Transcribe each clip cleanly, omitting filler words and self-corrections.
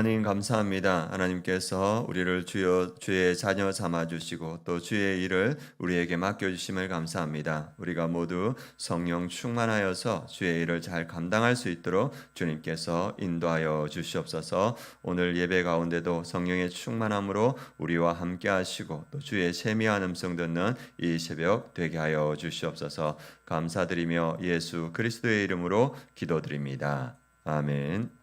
하나님 감사합니다. 하나님께서 우리를 주의 자녀 삼아 주시고 또 주의 일을 우리에게 맡겨 주심을 감사합니다. 우리가 모두 성령 충만하여서 주의 일을 잘 감당할 수 있도록 주님께서 인도하여 주시옵소서. 오늘 예배 가운데도 성령의 충만함으로 우리와 함께 하시고 또 주의 세미한 음성 듣는 이 새벽 되게 하여 주시옵소서. 감사드리며 예수 그리스도의 이름으로 기도드립니다. 아멘.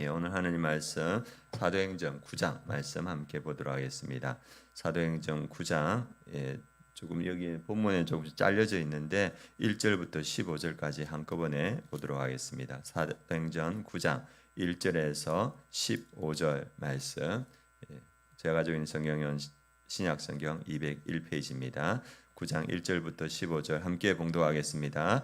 오늘 하나님 말씀 사도행전 9장 말씀 함께 보도록 하겠습니다. 사도행전 9장 조금 여기 본문에 조금 잘려져 있는데 1절부터 15절까지 한꺼번에 보도록 하겠습니다. 사도행전 9장 1절에서 15절 말씀. 제가 가지고 있는 성경은 신약성경 201페이지입니다. 9장 1절부터 15절 함께 봉독하겠습니다.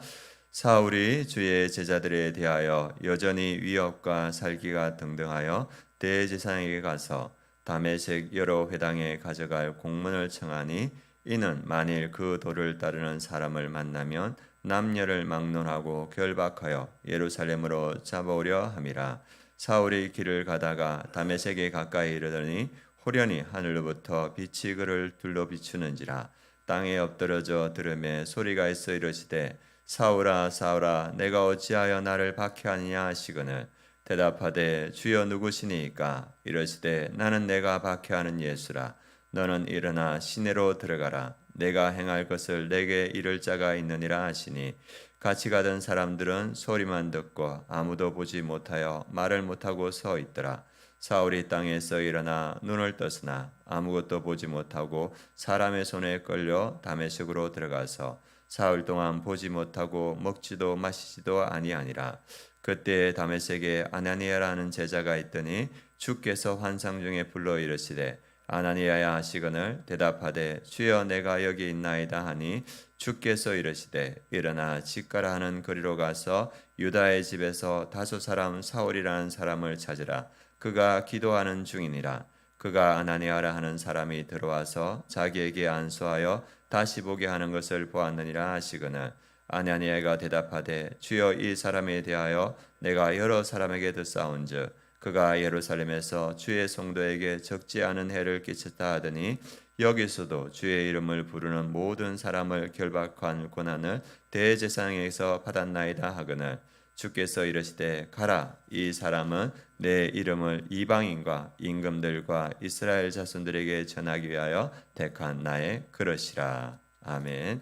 사울이 주의 제자들에 대하여 여전히 위협과 살기가 등등하여 대제사장에게 가서 다메섹 여러 회당에 가져갈 공문을 청하니 이는 만일 그 도를 따르는 사람을 만나면 남녀를 막론하고 결박하여 예루살렘으로 잡아오려 함이라. 사울이 길을 가다가 다메섹에 가까이 이르더니 호련히 하늘로부터 빛이 그를 둘러 비추는지라. 땅에 엎드러져 들음에 소리가 있어 이르시되 사울아 사울아 내가 어찌하여 나를 박해하느냐 하시거늘 대답하되 주여 누구시니이까 이르시되 나는 내가 박해하는 예수라. 너는 일어나 시내로 들어가라. 내가 행할 것을 내게 이를 자가 있느니라 하시니 같이 가던 사람들은 소리만 듣고 아무도 보지 못하여 말을 못하고 서 있더라. 사울이 땅에서 일어나 눈을 떴으나 아무것도 보지 못하고 사람의 손에 끌려 다메섹으로 들어가서 사흘 동안 보지 못하고 먹지도 마시지도 아니하니라. 그때 다메섹에 아나니아라는 제자가 있더니 주께서 환상 중에 불러 이르시되 아나니아야 하시거늘 대답하되 주여 내가 여기 있나이다 하니 주께서 이르시되 일어나 집가라 하는 거리로 가서 유다의 집에서 다소 사람 사울이라는 사람을 찾으라. 그가 기도하는 중이니라. 그가 아나니아라 하는 사람이 들어와서 자기에게 안수하여 다시 보게 하는 것을 보았느니라 하시거늘 아나니아가 대답하되 주여 이 사람에 대하여 내가 여러 사람에게 듣사온즉 그가 예루살렘에서 주의 성도에게 적지 않은 해를 끼쳤다 하더니 여기서도 주의 이름을 부르는 모든 사람을 결박한 고난을 대제사장에게서 받았나이다 하거늘 주께서 이르시되 가라. 이 사람은 내 이름을 이방인과 임금들과 이스라엘 자손들에게 전하기 위하여 택한 나의 그릇이라. 아멘.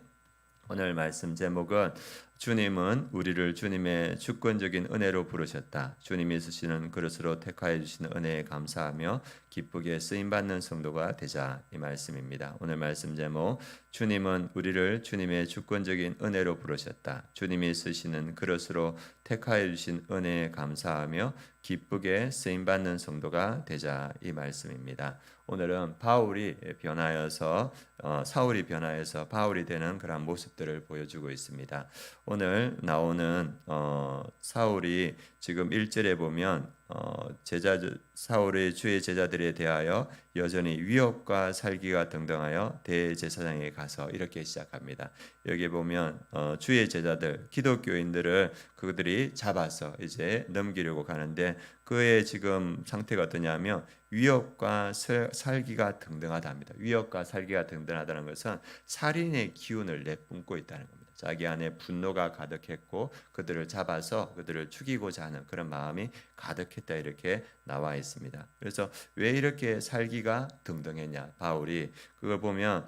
오늘 말씀 제목은 주님은 우리를 주님의 주권적인 은혜로 부르셨다. 주님이 쓰시는 그릇으로 택하여 주시는 은혜에 감사하며 기쁘게 쓰임받는 성도가 되자, 이 말씀입니다. 오늘 말씀 제목 주님은 우리를 주님의 주권적인 은혜로 부르셨다. 주님이 쓰시는 그릇으로 택하여 주신 은혜에 감사하며 기쁘게 쓰임받는 성도가 되자, 이 말씀입니다. 오늘은 바울이 변하여서 사울이 변하여서 바울이 되는 그런 모습들을 보여주고 있습니다. 오늘 나오는 사울이 지금 1절에 보면 사울의 주의 제자들에 대하여 여전히 위협과 살기가 등등하여 대제사장에 가서 이렇게 시작합니다. 여기 보면 주의 제자들 기독교인들을 그들이 잡아서 이제 넘기려고 가는데 그의 지금 상태가 어떠냐면 위협과 살기가 등등하답니다. 위협과 살기가 등등하다는 것은 살인의 기운을 내뿜고 있다는 겁니다. 자기 안에 분노가 가득했고 그들을 잡아서 그들을 죽이고자 하는 그런 마음이 가득했다, 이렇게 나와 있습니다. 그래서 왜 이렇게 살기가 등등했냐? 바울이 그걸 보면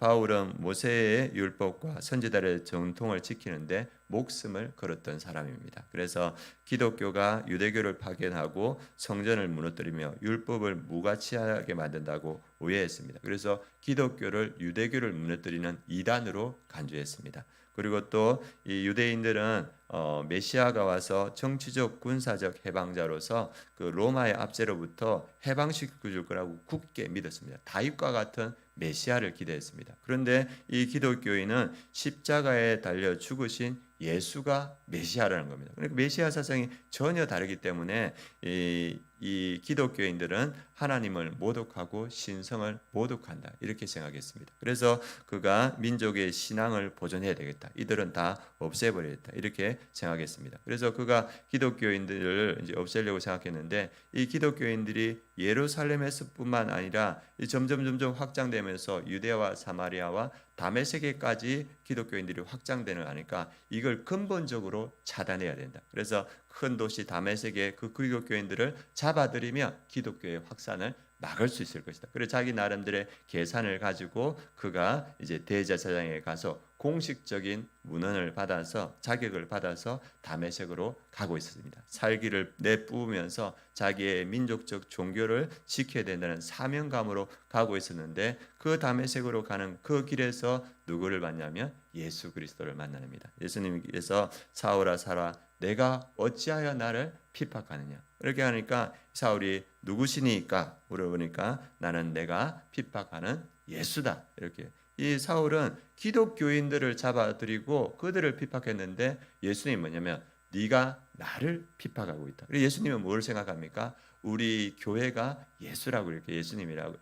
바울은 모세의 율법과 선지자의 정통을 지키는데 목숨을 걸었던 사람입니다. 그래서 기독교가 유대교를 파견하고 성전을 무너뜨리며 율법을 무가치하게 만든다고 오해했습니다. 그래서 기독교를 유대교를 무너뜨리는 이단으로 간주했습니다. 그리고 또 이 유대인들은 메시아가 와서 정치적 군사적 해방자로서 그 로마의 압제로부터 해방시켜 줄 거라고 굳게 믿었습니다. 다윗과 같은 메시아를 기대했습니다. 그런데 이 기독교인은 십자가에 달려 죽으신 예수가 메시아라는 겁니다. 그러니까 메시아 사상이 전혀 다르기 때문에 이 이 기독교인들은 하나님을 모독하고 신성을 모독한다 이렇게 생각했습니다. 그래서 그가 민족의 신앙을 보존해야 되겠다. 이들은 다 없애버리겠다 이렇게 생각했습니다. 그래서 그가 기독교인들을 이제 없애려고 생각했는데 이 기독교인들이 예루살렘에서뿐만 아니라 점점 확장되면서 유대와 사마리아와 다메섹에까지 기독교인들이 확장되는 하니까 이걸 근본적으로 차단해야 된다. 그래서 큰 도시 다메섹의 그 기독교인들을 잡아들이면 기독교의 확산을 막을 수 있을 것이다. 그래서 자기 나름대로의 계산을 가지고 그가 이제 대제사장에 가서 공식적인 문헌을 받아서 자격을 받아서 다메섹으로 가고 있습니다. 살기를 내뿜으면서 자기의 민족적 종교를 지켜야 된다는 사명감으로 가고 있었는데 그 다메섹으로 가는 그 길에서 누구를 만나면 예수 그리스도를 만납니다. 예수님께서 사울아 사울아 내가 어찌하여 나를 핍박하느냐 이렇게 하니까 사울이 누구시니까 물어보니까 나는 내가 핍박하는 예수다 이렇게. 이 사울은 기독교인들을 잡아들이고 그들을 핍박했는데 예수님이 뭐냐면 네가 나를 핍박하고 있다. 예수님은 뭘 생각합니까? 우리 교회가 예수라고 이렇게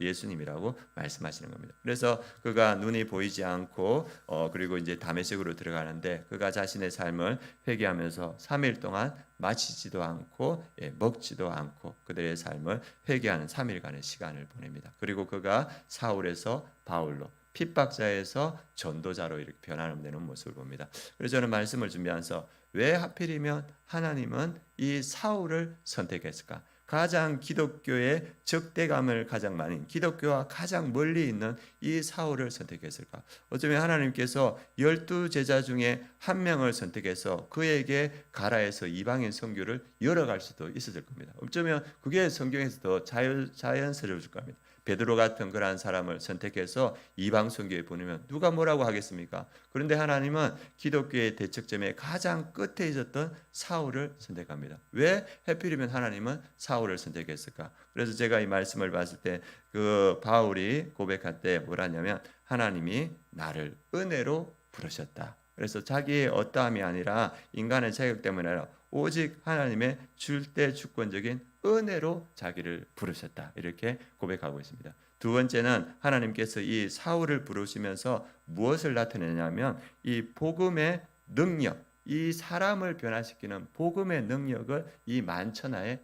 예수님이라고 말씀하시는 겁니다. 그래서 그가 눈이 보이지 않고 그리고 이제 다메섹으로 들어가는데 그가 자신의 삶을 회개하면서 3일 동안 마시지도 않고 먹지도 않고 그들의 삶을 회개하는 3일간의 시간을 보냅니다. 그리고 그가 사울에서 바울로 핍박자에서 전도자로 이렇게 변화되는 모습을 봅니다. 그래서 저는 말씀을 준비하면서 왜 하필이면 하나님은 이 사울을 선택했을까? 가장 기독교의 적대감을 가장 많이 기독교와 가장 멀리 있는 이 사울을 선택했을까? 어쩌면 하나님께서 12제자 중에 한 명을 선택해서 그에게 가라에서 이방인 선교를 열어갈 수도 있었을 겁니다. 어쩌면 그게 성경에서 더 자연스러울 겁니다. 베드로 같은 그러한 사람을 선택해서 이방 선교에 보내면 누가 뭐라고 하겠습니까? 그런데 하나님은 기독교의 대척점에 가장 끝에 있었던 사울을 선택합니다. 왜 하필이면 하나님은 사울을 선택했을까? 그래서 제가 이 말씀을 봤을 때 그 바울이 고백할 때 뭐라냐면 하나님이 나를 은혜로 부르셨다. 그래서 자기의 어떠함이 아니라 인간의 자격 때문에 아니라 오직 하나님의 줄대 주권적인 은혜로 자기를 부르셨다. 이렇게 고백하고 있습니다. 두 번째는 하나님께서 이 사울을 부르시면서 무엇을 나타내냐면 이 복음의 능력, 이 사람을 변화시키는 복음의 능력을 이 만천하에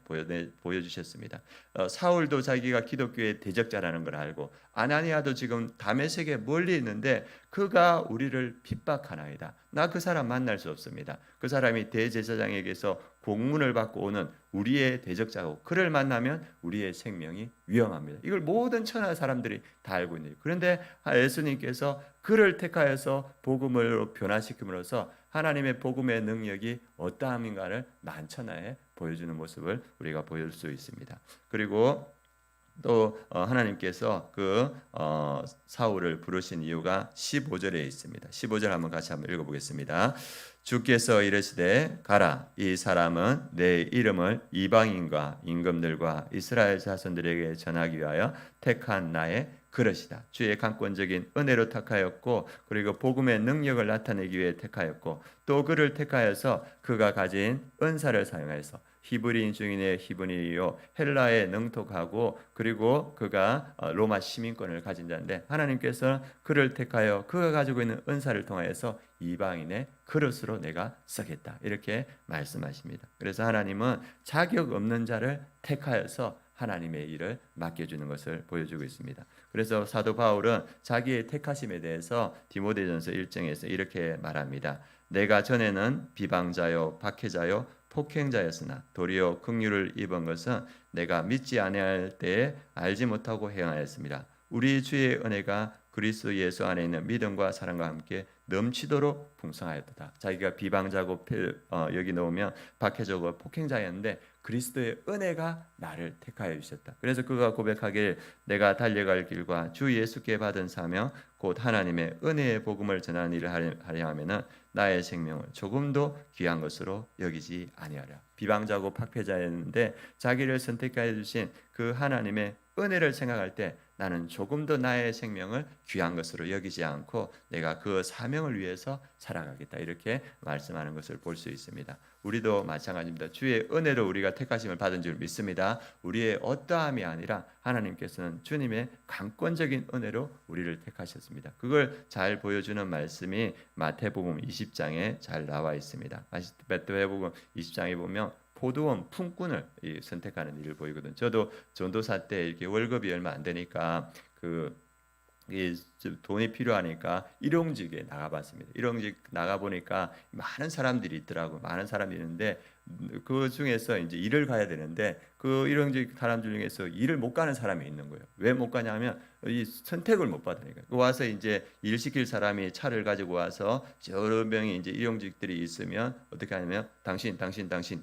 보여주셨습니다. 사울도 자기가 기독교의 대적자라는 걸 알고 아나니아도 지금 다메섹에 멀리 있는데 그가 우리를 핍박하나이다. 나 그 사람 만날 수 없습니다. 그 사람이 대제사장에게서 공문을 받고 오는 우리의 대적자고 그를 만나면 우리의 생명이 위험합니다. 이걸 모든 천하 사람들이 다 알고 있는 거예요. 그런데 예수님께서 그를 택하여서 복음으로 변화시킴으로써 하나님의 복음의 능력이 어떠함인가를 만천하에 보여주는 모습을 우리가 보일 수 있습니다. 그리고 또 하나님께서 그 사울을 부르신 이유가 15절에 있습니다. 15절 한번 읽어보겠습니다. 주께서 이르시되 가라 이 사람은 내 이름을 이방인과 임금들과 이스라엘 자손들에게 전하기 위하여 택한 나의 그릇이다. 주의 강권적인 은혜로 택하였고 그리고 복음의 능력을 나타내기 위해 택하였고 또 그를 택하여서 그가 가진 은사를 사용해서 히브리인 중인의 히브리요 헬라에 능통하고 그리고 그가 로마 시민권을 가진 자인데 하나님께서 그를 택하여 그가 가지고 있는 은사를 통하여서 이방인의 그릇으로 내가 쓰겠다 이렇게 말씀하십니다. 그래서 하나님은 자격 없는 자를 택하여서 하나님의 일을 맡겨주는 것을 보여주고 있습니다. 그래서 사도 바울은 자기의 택하심에 대해서 디모데전서 1장에서 이렇게 말합니다. 내가 전에는 비방자요 박해자요 폭행자였으나 도리어 긍휼을 입은 것은 내가 믿지 아니할 때에 알지 못하고 행하였습니다. 우리 주의 은혜가 그리스도 예수 안에 있는 믿음과 사랑과 함께 넘치도록 풍성하였다. 자기가 비방자고 여기 넣으면 박해자고 폭행자였는데 그리스도의 은혜가 나를 택하여 주셨다. 그래서 그가 고백하길 내가 달려갈 길과 주 예수께 받은 사명 곧 하나님의 은혜의 복음을 전하는 일을 하려 하면은 나의 생명을 조금도 귀한 것으로 여기지 아니하라. 비방자고 박해자였는데 자기를 선택하여 주신 그 하나님의 은혜를 생각할 때 나는 조금도 나의 생명을 귀한 것으로 여기지 않고 내가 그 사명 사명을 위해서 살아가겠다 이렇게 말씀하는 것을 볼 수 있습니다. 우리도 마찬가지입니다. 주의 은혜로 우리가 택하심을 받은 줄 믿습니다. 우리의 어떠함이 아니라 하나님께서는 주님의 강권적인 은혜로 우리를 택하셨습니다. 그걸 잘 보여주는 말씀이 마태복음 20장에 잘 나와 있습니다. 마태복음 20장에 보면 포도원 품꾼을 선택하는 일을 보이거든. 저도 전도사 때 이렇게 월급이 얼마 안 되니까 돈이 필요하니까 일용직에 나가봤습니다. 일용직 나가보니까 많은 사람들이 있더라고. 많은 사람이 있는데 그 중에서 이제 일을 가야 되는데 그 일용직 사람 중에서 일을 못 가는 사람이 있는 거예요. 왜 못 가냐면 이 선택을 못 받으니까. 와서 이제 일 시킬 사람이 차를 가지고 와서 여러 명이 이제 일용직들이 있으면 어떻게 하냐면 당신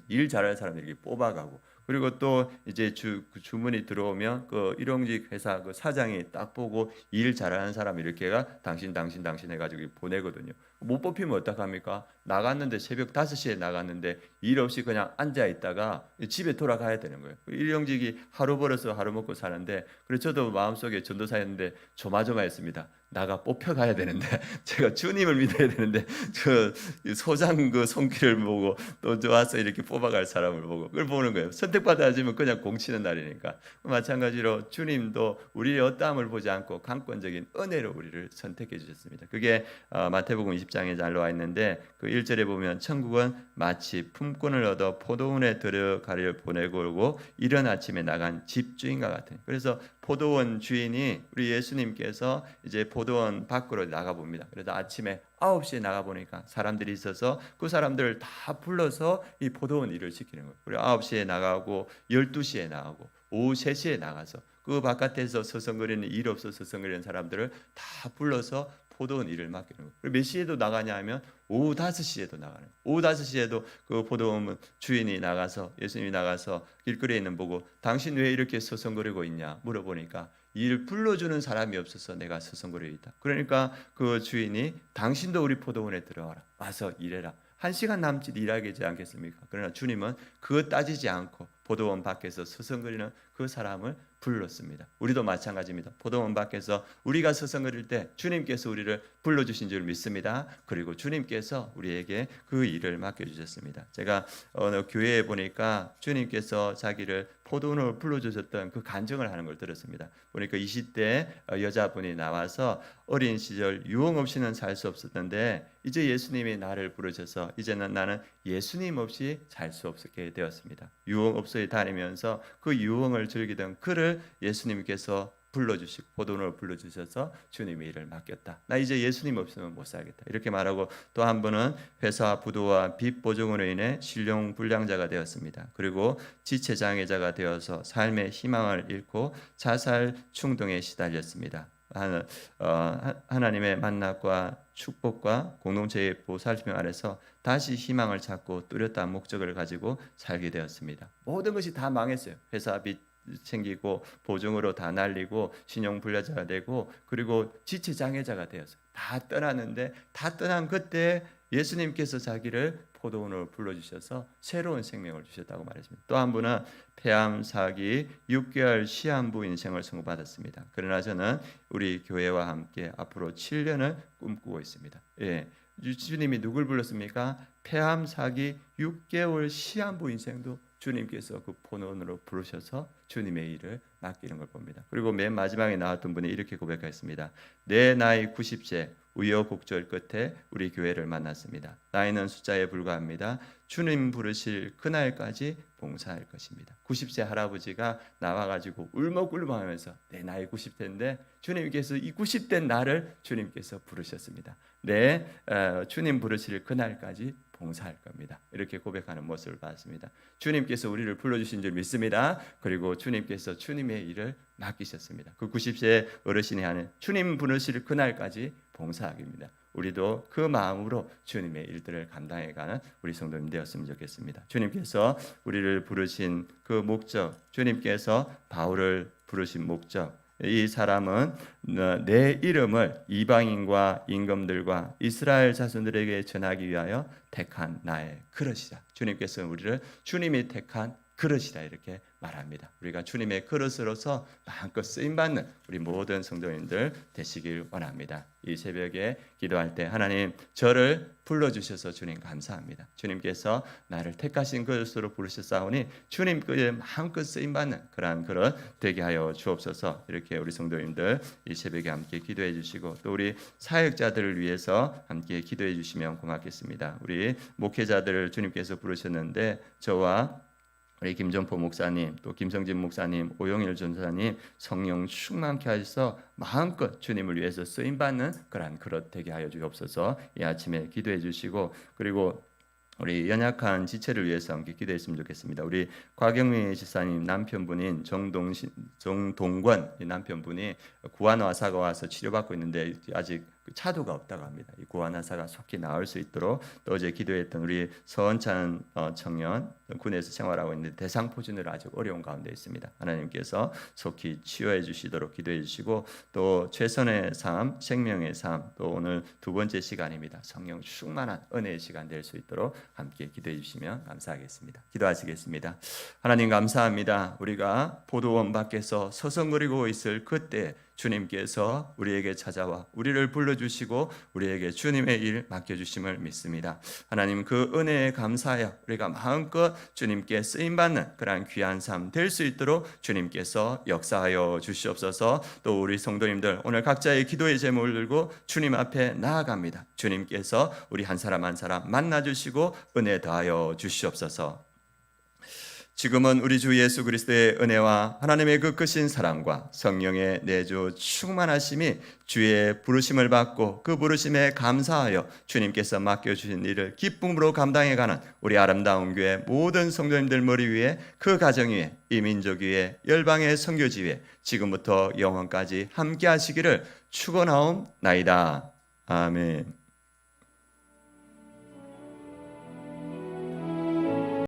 일 잘하는 사람들 이렇게 뽑아가고. 그리고 또 이제 주문이 들어오면 그 일용직 회사 그 사장이 딱 보고 일 잘하는 사람 이렇게가 당신 해가지고 보내거든요. 못 뽑히면 어떡합니까? 나갔는데 새벽 5시에 나갔는데 일 없이 그냥 앉아 있다가 집에 돌아가야 되는 거예요. 일용직이 하루 벌어서 하루 먹고 사는데 그래서 저도 마음속에 전도사였는데 조마조마했습니다. 나가 뽑혀가야 되는데 제가 주님을 믿어야 되는데 저 소장 그 손길을 보고 또 와서 이렇게 뽑아갈 사람을 보고 그걸 보는 거예요. 선택받아지면 그냥 공치는 날이니까. 마찬가지로 주님도 우리의 어떠함을 보지 않고 강권적인 은혜로 우리를 선택해 주셨습니다. 그게 마태복음 20장에 잘 나와 있는데 그 1절에 보면 천국은 마치 품꾼을 얻어 포도원에 들어가려 보내고 오고 이른 아침에 나간 집주인과 같은. 그래서 포도원 주인이 우리 예수님께서 이제 포도원 밖으로 나가 봅니다. 그래서 아침에 9시에 나가 보니까 사람들이 있어서 그 사람들을 다 불러서 이 포도원 일을 시키는 거예요. 그리고 9시에 나가고 12시에 나가고 오후 3시에 나가서 그 바깥에서 서성거리는 일 없어 서성거리는 사람들을 다 불러서 포도원 일을 맡기는 거예요. 그리고 몇 시에도 나가냐 하면 오후 5시에도 나가는 거예요. 오후 5시에도 그 포도원 주인이 나가서 예수님이 나가서 길거리에 있는 보고 당신 왜 이렇게 서성거리고 있냐 물어보니까 일을 불러주는 사람이 없어서 내가 서성거리고 있다. 그러니까 그 주인이 당신도 우리 포도원에 들어와라. 와서 일해라. 1시간 남짓 일하게 되지 않겠습니까? 그러나 주님은 그거 따지지 않고 포도원 밖에서 서성거리는 그 사람을 불렀습니다. 우리도 마찬가지입니다. 포도원 밖에서 우리가 서성거릴 때 주님께서 우리를 불러주신 줄 믿습니다. 그리고 주님께서 우리에게 그 일을 맡겨주셨습니다. 제가 어느 교회에 보니까 주님께서 자기를 포도원으로 불러주셨던 그 간증을 하는 걸 들었습니다. 보니까 20대 여자분이 나와서 어린 시절 유흥 없이는 살 수 없었는데 이제 예수님이 나를 부르셔서 이제는 나는 예수님 없이 살 수 없게 되었습니다. 유흥 업소에 다니면서 그 유흥을 즐기던 그를 예수님께서 불러주시고 포도원으로 불러주셔서 주님의 일을 맡겼다. 나 이제 예수님 없으면 못 살겠다. 이렇게 말하고 또 한 분은 회사 부도와 빚 보증으로 인해 신용불량자가 되었습니다. 그리고 지체장애자가 되어서 삶의 희망을 잃고 자살 충동에 시달렸습니다. 하나님의 만남과 축복과 공동체의 보살핌 아래서 다시 희망을 찾고 뚜렷한 목적을 가지고 살게 되었습니다. 모든 것이 다 망했어요. 회사 빚 챙기고 보증으로 다 날리고 신용불량자가 되고 그리고 지체장애자가 되었어요. 다 떠났는데 다 떠난 그때 예수님께서 자기를 포도원으로 불러주셔서 새로운 생명을 주셨다고 말했습니다. 또 한 분은 폐암 4기 6개월 시한부 인생을 선고받았습니다. 그러나 저는 우리 교회와 함께 앞으로 7년을 꿈꾸고 있습니다. 주님이 누굴 불렀습니까? 폐암 4기 6개월 시한부 인생도 주님께서 그 포도원으로 부르셔서 주님의 일을 맡기는 걸 봅니다. 그리고 맨 마지막에 나왔던 분이 이렇게 고백했습니다. 내 나이 90세 우여곡절 끝에 우리 교회를 만났습니다. 나이는 숫자에 불과합니다. 주님 부르실 그날까지 봉사할 것입니다. 90세 할아버지가 나와가지고 울먹울먹하면서 내 나이 90세인데 주님께서 이 90대 나를 주님께서 부르셨습니다. 주님 부르실 그날까지 봉사할 겁니다. 이렇게 고백하는 모습을 봤습니다. 주님께서 우리를 불러주신 줄 믿습니다. 그리고 주님께서 주님의 일을 맡기셨습니다. 그 90세 어르신이 하는 주님 부르실 그날까지 봉사하기입니다. 우리도 그 마음으로 주님의 일들을 감당해가는 우리 성도님 되었으면 좋겠습니다. 주님께서 우리를 부르신 그 목적, 주님께서 바울을 부르신 목적, 이 사람은 내 이름을 이방인과 임금들과 이스라엘 자손들에게 전하기 위하여 택한 나의 그릇이다. 주님께서 우리를 주님이 택한 그릇이다 이렇게 말합니다. 우리가 주님의 그릇으로서 마음껏 쓰임받는 우리 모든 성도님들 되시길 원합니다. 이 새벽에 기도할 때 하나님 저를 불러주셔서 주님 감사합니다. 주님께서 나를 택하신 그릇으로 부르셨사오니 주님 그릇에 마음껏 쓰임받는 그러한 그릇 되게 하여 주옵소서. 이렇게 우리 성도님들 이 새벽에 함께 기도해 주시고 또 우리 사역자들을 위해서 함께 기도해 주시면 고맙겠습니다. 우리 목회자들을 주님께서 부르셨는데 저와 우리 김정포 목사님, 또 김성진 목사님, 오영일 전사님 성령 충만케 하셔서 마음껏 주님을 위해서 쓰임받는 그러한 그릇 되게 하여 주옵소서. 이 아침에 기도해 주시고 그리고 우리 연약한 지체를 위해서 함께 기도했으면 좋겠습니다. 우리 곽영미 집사님 남편분인 정동권 남편분이 구안화사가 와서 치료받고 있는데 아직 차도가 없다고 합니다. 이 구안화사가 속히 나을 수 있도록 또 어제 기도했던 우리 서원찬 청년 군에서 생활하고 있는데 대상포진으로 아직 어려운 가운데 있습니다. 하나님께서 속히 치유해 주시도록 기도해 주시고 또 최선의 삶, 생명의 삶 또 오늘 두 번째 시간입니다. 성령 충만한 은혜의 시간 될 수 있도록 함께 기도해 주시면 감사하겠습니다. 기도하시겠습니다. 하나님 감사합니다. 우리가 포도원 밖에서 서성거리고 있을 그때 주님께서 우리에게 찾아와 우리를 불러주시고 우리에게 주님의 일 맡겨주심을 믿습니다. 하나님 그 은혜에 감사하여 우리가 마음껏 주님께 쓰임받는 그러한 귀한 삶 될 수 있도록 주님께서 역사하여 주시옵소서. 또 우리 성도님들 오늘 각자의 기도의 제목을 들고 주님 앞에 나아갑니다. 주님께서 우리 한 사람 한 사람 만나주시고 은혜 더하여 주시옵소서. 지금은 우리 주 예수 그리스도의 은혜와 하나님의 그 크신 사랑과 성령의 내주 충만하심이 주의 부르심을 받고 그 부르심에 감사하여 주님께서 맡겨주신 일을 기쁨으로 감당해가는 우리 아름다운 교회 모든 성도님들 머리 위에 그 가정 위에 이 민족 위에 열방의 선교지 위에 지금부터 영원까지 함께 하시기를 축원하옵나이다. 아멘.